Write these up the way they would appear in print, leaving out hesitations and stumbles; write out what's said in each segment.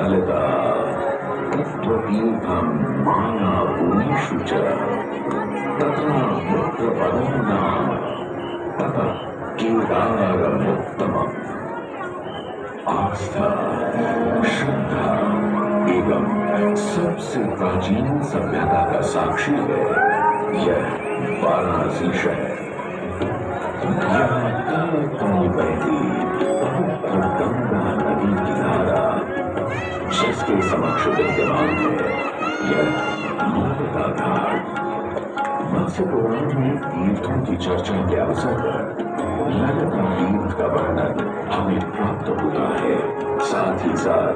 ललिता तत्त्वतीर्थं मायाभूमिषु च तथा मुक्तपदं नाम ततः केदारमुत्तमम्। आस्था, श्रद्धा एवं सबसे प्राचीन सभ्यता का साक्षी है यह वाराणसी शहर। यहाँ कमल बहती पवित्र गंगा नदी की धारा, जिसके समक्ष विद्यमान है यह ललिता घाट। मत्स्य पुराण में तीर्थों की चर्चा के अवसर पर ललिता तीर्थ का वर्णन हमें प्राप्त होता है। साथ ही साथ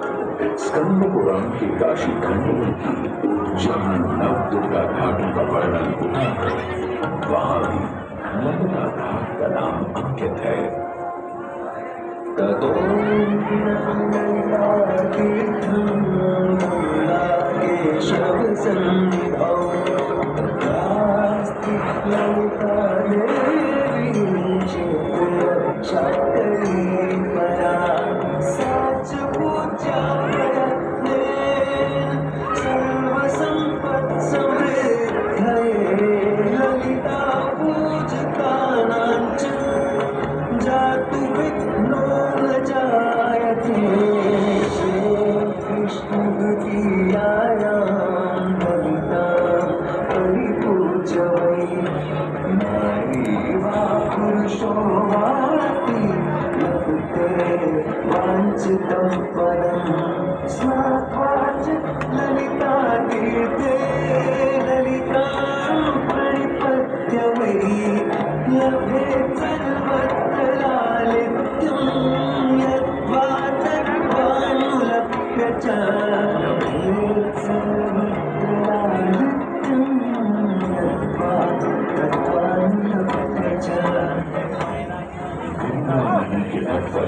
स्कंद पुराण के काशी खंड में भी जहाँ नवदुर्गा घाटों का वर्णन होता है, वहां भी ललिता घाट का नाम अंकित है। ततो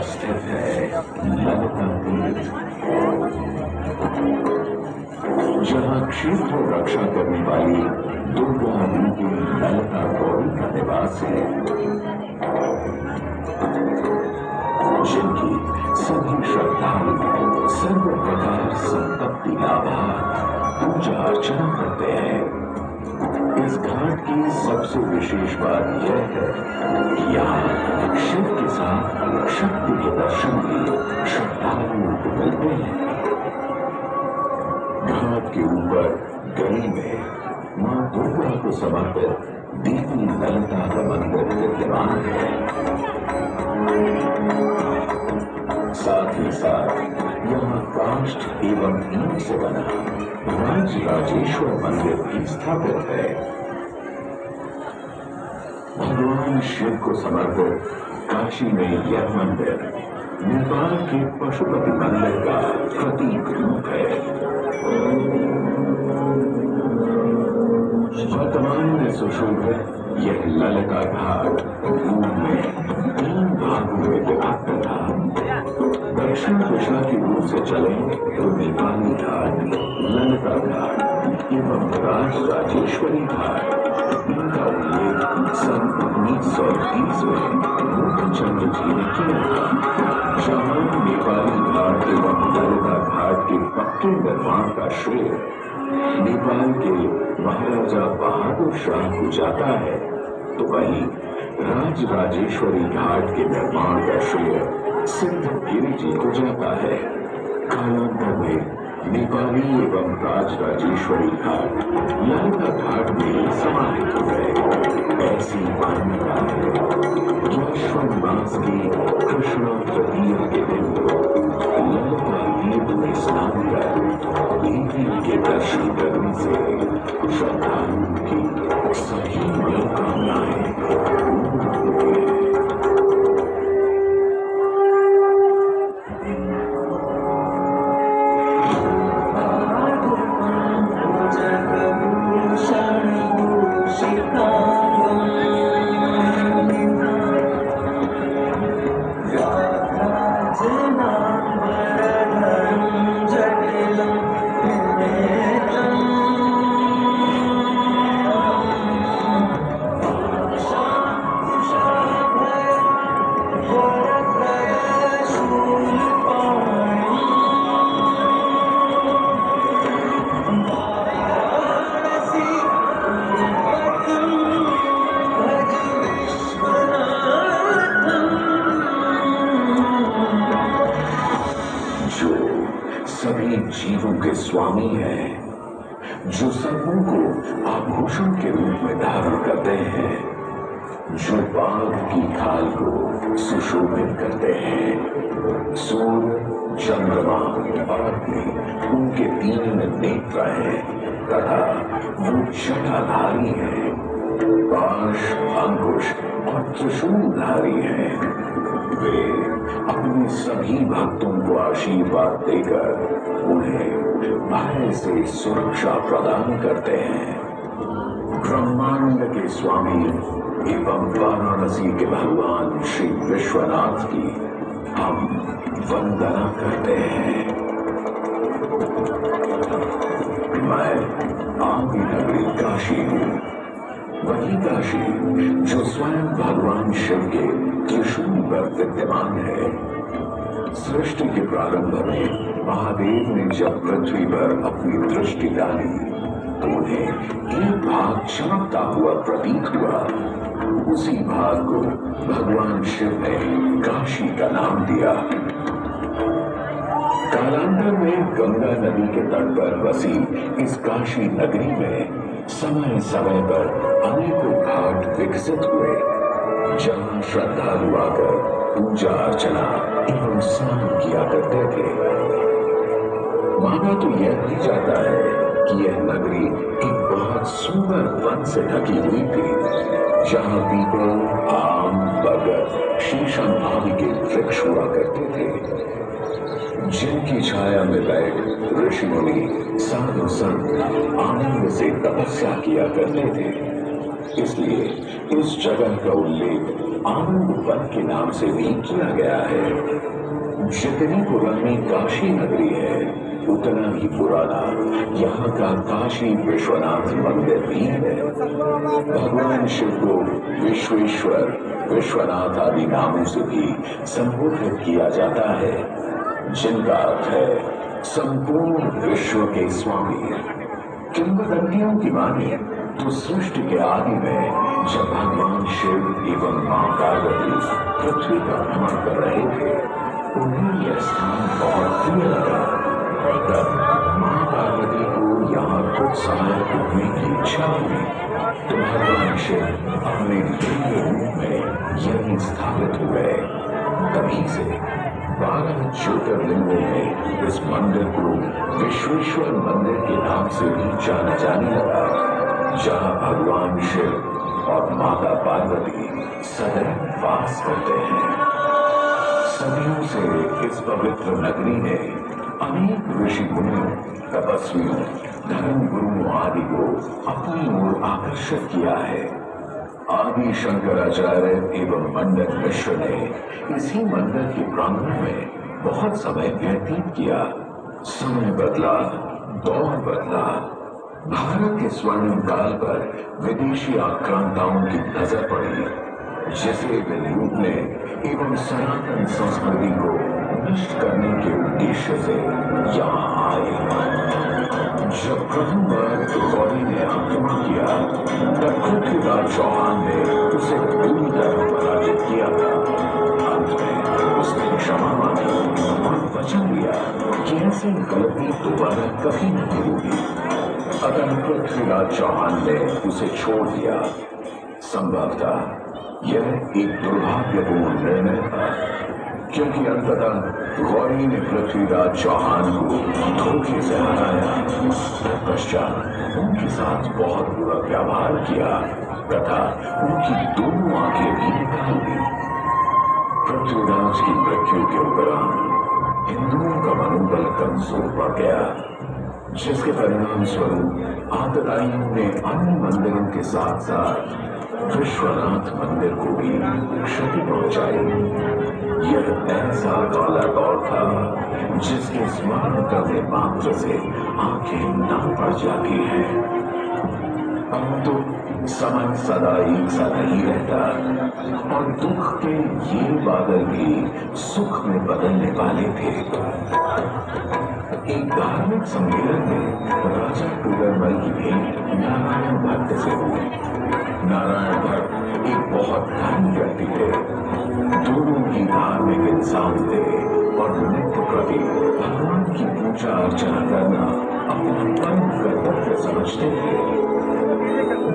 स्थित है ललिता तीर्थ, जहाँ क्षेत्र रक्षा करने वाली दुर्गा रूपी ललिता गौरी का निवास है, जिनकी सभी श्रद्धालु सर्व प्रकार संपत्ति लाभार्थ पूजा अर्चना करते हैं। इस घाट की सबसे विशेष बात यह है कि यहाँ शिव के साथ शक्ति के दर्शन भी श्रद्धालुओं को मिलते हैं। घाट के ऊपर गली में मां दुर्गा को समर्पित देवी ललिता का मंदिर विद्यमान है। साथ ही साथ यहाँ काष्ठ एवं ईंट से बना राजराजेश्वर मंदिर भी स्थापित है। भगवान शिव को समर्पित काशी में यह मंदिर नेपाल के पशुपति मंदिर का प्रतीक रूप है। वर्तमान में सुशोभित यह ललिता घाट पूर्व में 3 भागों में विभक्त था। दक्षिण दिशा की ओर से चले तो नेपाली घाट, ललिता घाट एवं राजराजेश्वरी घाट। इनका उल्लेख सन 1930 में मूर्तिचंद जी ने किया था। जहाँ नेपाली घाट एवं ललिता घाट के पक्के निर्माण का श्रेय नेपाल के महाराजा बहादुर शाह को जाता है, तो वहीं राजराजेश्वरी घाट के निर्माण का श्रेय सिद्धगिरी जी को जाता है। कालांतर में नेपाली एवं राजराजेश्वरी घाट ललिता घाट में समाहित हो गए। ऐसी मान्यता है कि श्रावण मास की कृष्ण तृतीया के दिन ललिता तीर्थ में स्नान कर देवी के दर्शन करने से श्रद्धालुओं की सही मनोकामनाएं पूर्ण होती हैं। सभी जीवों के स्वामी हैं, जो सबों को आभूषण के रूप में धारण करते हैं, जो बाघ की खाल को सुशोभित करते हैं। सूर्य, चंद्रमा और अग्नि उनके तीन नेत्र हैं तथा वो जटाधारी हैं, पाश, अंकुश और त्रिशूलधारी हैं। वे अपने सभी भक्तों को आशीर्वाद देकर उन्हें भय से सुरक्षा प्रदान करते हैं। ब्रह्मांड के स्वामी एवं वाराणसी के भगवान श्री विश्वनाथ की हम वंदना करते हैं। मैं आदि नगरी काशी हूँ, वही काशी जो स्वयं भगवान शिव के त्रिशूल पर विद्यमान है। सृष्टि के प्रारंभ में महादेव ने जब पृथ्वी पर अपनी दृष्टि डाली तो उन्हें एक भाग चमकता हुआ प्रतीत हुआ। उसी भाग को भगवान शिव ने काशी का नाम दिया। कालांतर में गंगा नदी के तट पर बसी इस काशी नगरी में समय समय पर अनेकों घाट विकसित हुए, जहां श्रद्धालु आकर पूजा अर्चना एवं स्नान किया करते थे। माना तो यह भी जाता है कि यह नगरी एक बहुत सुंदर वन से ढकी हुई थी, जहां पीपल, आम, बरगद, शीशम आदि के वृक्ष हुआ करते थे, जिनकी छाया में बैठ ऋषि मुनि साधु संत आनंद से तपस्या किया करते थे। इसलिए इस जगह का उल्लेख आनंद वन के नाम से भी किया गया है। जितनी पुरानी काशी नगरी है, उतना ही पुराना यहाँ का काशी विश्वनाथ मंदिर भी है। भगवान शिव को विश्वेश्वर, विश्वनाथ आदि नामों से भी संबोधित किया जाता है, जिनका अर्थ है संपूर्ण विश्व के स्वामी। किंवदंतियों की माने तो सृष्टि के आदि में जब भगवान शिव एवं मां पार्वती पृथ्वी का भ्रमण कर रहे थे, उन्हें यह स्थान बहुत प्रिय लगा। तब मां पार्वती को यहाँ कुछ समय रुकने की इच्छा हुई तो भगवान शिव अपने दिव्य रूप में यहीं स्थापित हुए। तभी से 12 ज्योतिर्लिंगों में इस मंदिर को विश्वेश्वर मंदिर के नाम से भी जाना जाने लगा, जहाँ भगवान शिव और माता पार्वती सदैव वास करते हैं। सदियों से इस पवित्र नगरी ने अनेक ऋषि मुनियों, तपस्वियों, धर्म गुरुओं आदि को अपनी ओर आकर्षित किया है। आदि शंकराचार्य एवं मंडन मिश्र ने इसी मंदिर के प्रांगण में बहुत समय व्यतीत किया। समय बदला, दौर बदला। भारत के स्वर्णिम काल पर विदेशी आक्रांताओं की नजर पड़ी, जिसे वे लूटने एवं सनातन संस्कृति को नष्ट करने के उद्देश्य से यहाँ आए। जब प्रथम बार गौरी ने आक्रमण किया, तब पृथ्वीराज चौहान ने उसे पूरी तरह पराजित किया था। अंत में उसने क्षमा मांगी और वचन दिया कि ऐसी गलती दोबारा कभी नहीं होगी। अतः पृथ्वीराज चौहान ने उसे छोड़ दिया। संभवतः यह एक दुर्भाग्यपूर्ण निर्णय था, क्योंकि अंततः गौरी ने पृथ्वीराज चौहान को धोखे से हराया। तत्पश्चात उनके साथ बहुत बुरा व्यवहार किया तथा उनकी दोनों आंखें भी निकाल दी। पृथ्वीराज की मृत्यु के उपरांत हिंदुओं का मनोबल कमजोर पड़ गया, जिसके परिणाम स्वरूप आतताइयों ने अन्य मंदिरों के साथ साथ विश्वनाथ मंदिर को भी क्षति पहुंचाई। यह ऐसा काला दौर था जिसके स्मरण करने मात्र से आंखें नम पड़ जाती हैं। परंतु समय सदा एक सा नहीं रहता और दुख के ये बादल भी सुख में बदलने वाले थे। एक धार्मिक सम्मेलन में राजा टूडरमल की भेंट नारायण भट्ट से हुई। नारायण भट्ट एक बहुत धनी व्यक्ति थे, दोनों ही धार्मिक इंसान थे और नित्य प्रति भगवान की पूजा अर्चना करना अपना परम कर्तव्य समझते थे।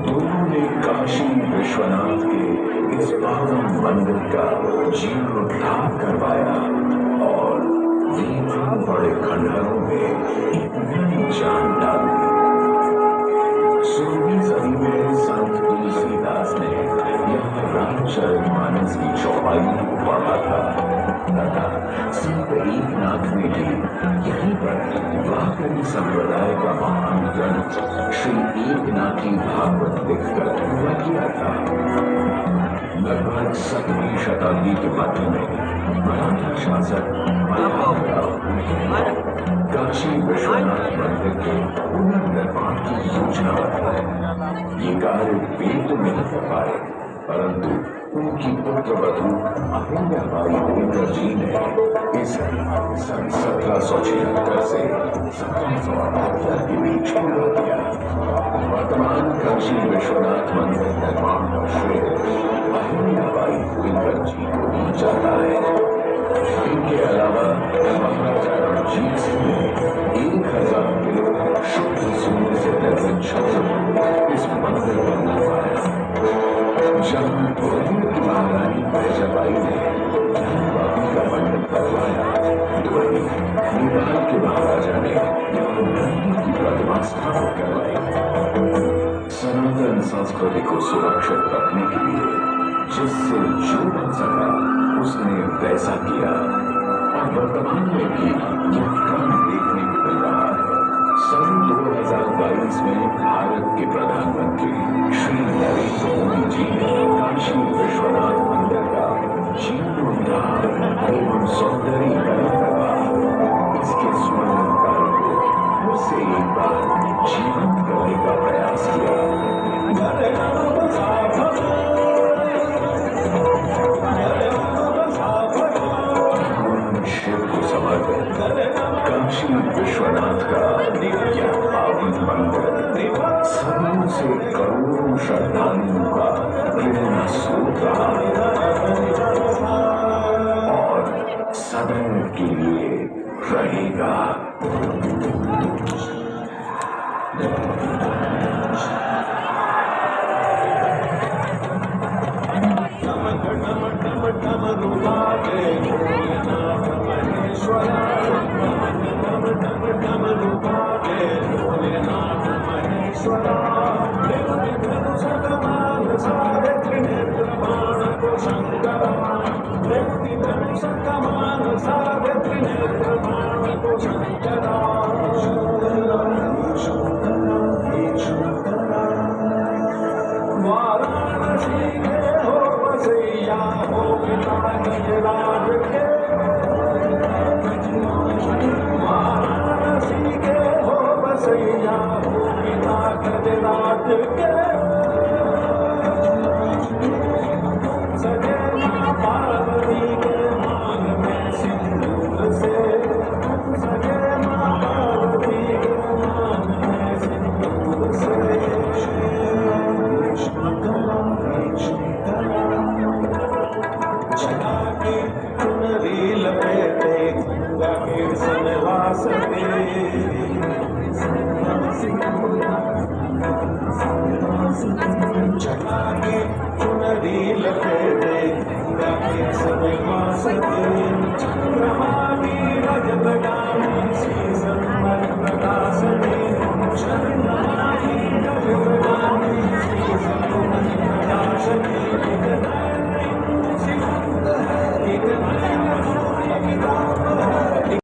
दोनों ने काशी विश्वनाथ के इस पावन मंदिर का जीर्णोद्धार करवाया और बड़े खंडहरों में एक नई जान डाली। 16वीं सदी में संत तुलसीदास ने यहाँ रामचरितमानस की चौपाई पढ़ा था तथा संत एकनाथ ने भी यहीं पर वाकई संप्रदाय का महान ग्रंथ श्री एकनाथी भागवत लिखकर पूरा किया था। लगभग 7वीं शताब्दी के मध्य में मराठा शासक काशी विश्वनाथ मंदिर के पुनर्निर्माण की योजना बनाई। ये कार्य वे तो नहीं कर पाए, परंतु उनकी पुत्र वधू अहिल्याबाई होलकर जी ने इस सन 1776 से 1778 के बीच पूरा किया। वर्तमान काशी विश्वनाथ मंदिर निर्माण का श्रेय अहिल्याबाई होलकर जी को दी जाता है। इनके अलावा महाराजा रणजीत सिंह ने 1000 किलो शुद्ध सोने से निर्मित छत्र इस मंदिर पर बनवाया। जहाँ ग्वालियर की महारानी बैजाबाई ने बाबी का मंडप करवाया, तो वहीं नेपाल के महाराजा ने यहाँ नंदी की प्रतिमा स्थापित करवाई। सनातन संस्कृति को सुरक्षित रखने के लिए जिससे जो बन सका उसने वैसा किया और वर्तमान में भी यह क्रम देखने को मिल रहा है। सन 2022 में भारत के प्रधानमंत्री श्री नरेंद्र मोदी जी ने काशी विश्वनाथ मंदिर का जीर्णोद्धार एवं सौंदर्यीकरण करवा इसके स्वर्णिम कार्य को फिर से एक बार जीवंत करने का प्रयास किया। काशी विश्वनाथ का यह पावन मंदिर सदियों से करोड़ों श्रद्धालुओं का प्रेरणा स्रोत रहा और सदैव के लिए रहेगा। चुनरी लपेटे